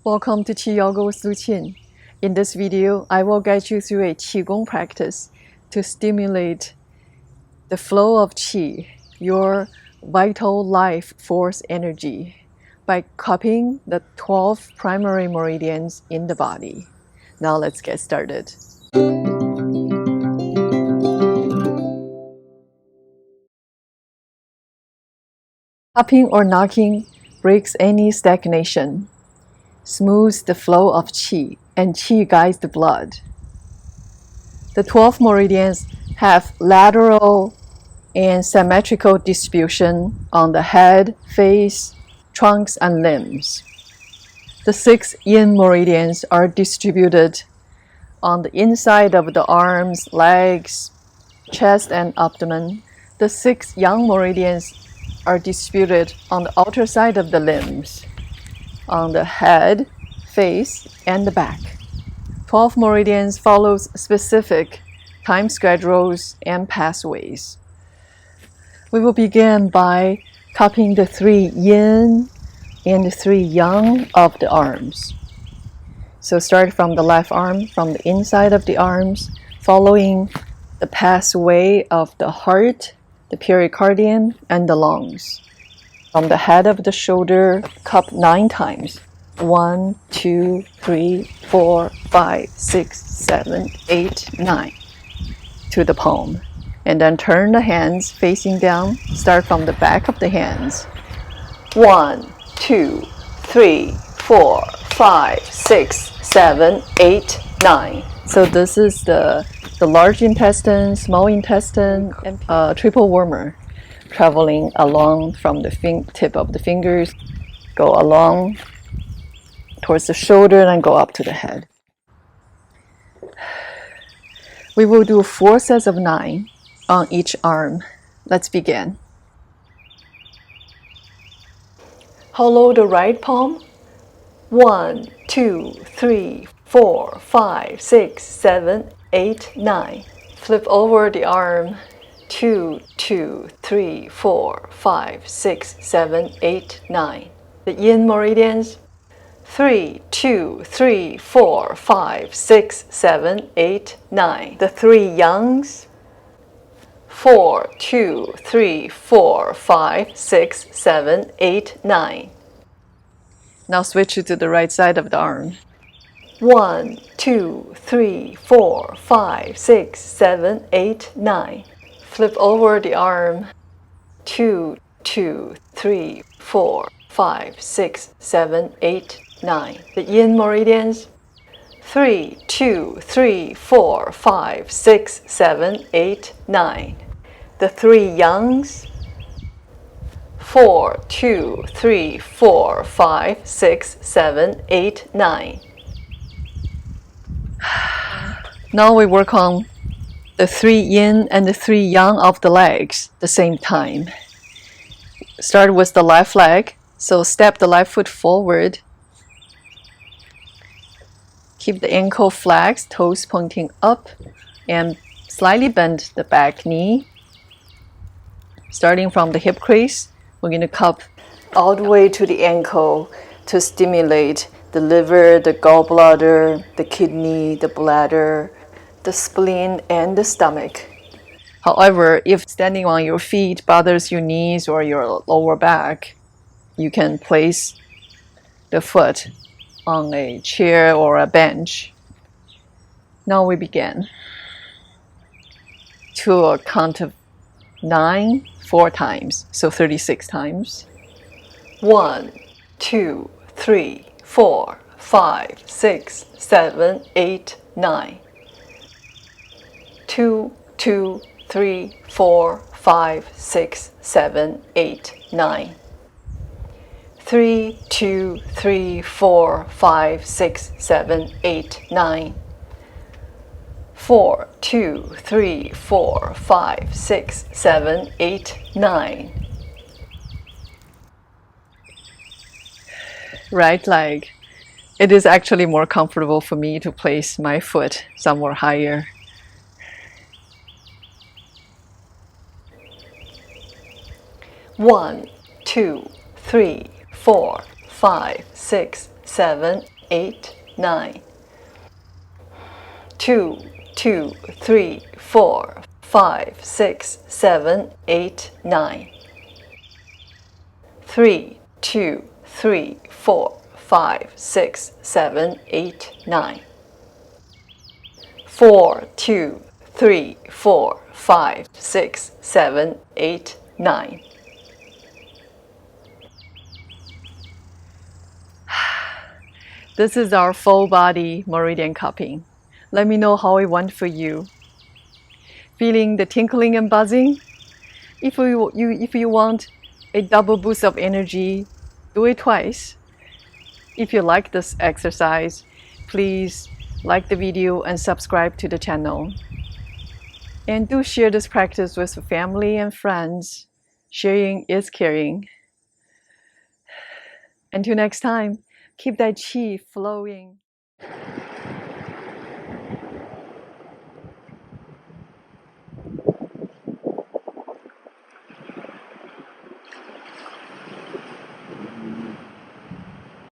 Welcome to QiYoga with LuChin. In this video, I will guide you through a QiGong practice to stimulate the flow of Qi, your vital life force energy, by cupping the 12 primary meridians in the body. Now let's get started. Cupping or knocking breaks any stagnation, smooths the flow of Qi, and Qi guides the blood. The 12 meridians have lateral and symmetrical distribution on the head, face, trunks, and limbs. The 6 yin meridians are distributed on the inside of the arms, legs, chest, and abdomen. The 6 yang meridians are distributed on the outer side of the limbs, on the head, face, and the back. 12 meridians follows specific time schedules and pathways. We will begin by cupping the 3 yin and the 3 yang of the arms. So start from the left arm, from the inside of the arms, following the pathway of the heart, the pericardium, and the lungs. From the head of the shoulder, cup 9 times. 1, 2, 3, 4, 5, 6, 7, 8, 9 to the palm. And then turn the hands facing down. Start from the back of the hands. 1, 2, 3, 4, 5, 6, 7, 8, 9. So this is the large intestine, small intestine, and triple wormer, traveling along from the tip of the fingers, go along towards the shoulder, and go up to the head. We will do 4 sets of 9 on each arm. Let's begin. Hollow the right palm. 1, 2, 3, 4, 5, 6, 7, 8, 9. Flip over the arm. 2, 2, 3, 4, 5, 6, 7, 8, 9. The yin meridians. 3, 2, 3, 4, 5, 6, 7, 8, 9. The 3 yangs. 4, 2, 3, 4, 5, 6, 7, 8, 9. Now switch to the right side of the arm. 1, 2, 3, 4, 5, 6, 7, 8, 9. Flip over the arm. 2, 2, 3, 4, 5, 6, 7, 8, 9. The yin meridians. 3, 2, 3, 4, 5, 6, 7, 8, 9. The 3 yangs. 4, 2, 3, 4, 5, 6, 7, 8, 9. Now we work on the 3 yin and the 3 yang of the legs at the same time. Start with the left leg. So step the left foot forward. Keep the ankle flexed, toes pointing up, and slightly bend the back knee. Starting from the hip crease, we're going to cup all the way to the ankle to stimulate the liver, the gallbladder, the kidney, the bladder, the spleen, and the stomach. However, if standing on your feet bothers your knees or your lower back, you can place the foot on a chair or a bench. Now we begin. To a count of 9, 4 times, so 36 times. 1, 2, 3, 4, 5, 6, 7, 8, 9. 2, 2, 3, 4, 5, 6, 7, 8, 9. 3, 2, 3, 4, 5, 6, 7, 8, 9. 4, 2, 3, 4, 5, 6, 7, 8, 9. Right leg. It is actually more comfortable for me to place my foot somewhere higher. One, 2, 3, 4, 5, 6, 7, 8, 9. 2, 2, 3, 4, 5, 6, 7, 8, 9. 3, 2, 3, 4, 5, 6, 7, 8, 9. 4, 2, 3, 4, 5, 6, 7, 8, 9. This is our full body meridian cupping. Let me know how it went for you. Feeling the tinkling and buzzing? If you want a double boost of energy, do it twice. If you like this exercise, please like the video and subscribe to the channel. And do share this practice with family and friends. Sharing is caring. Until next time, keep that qi flowing.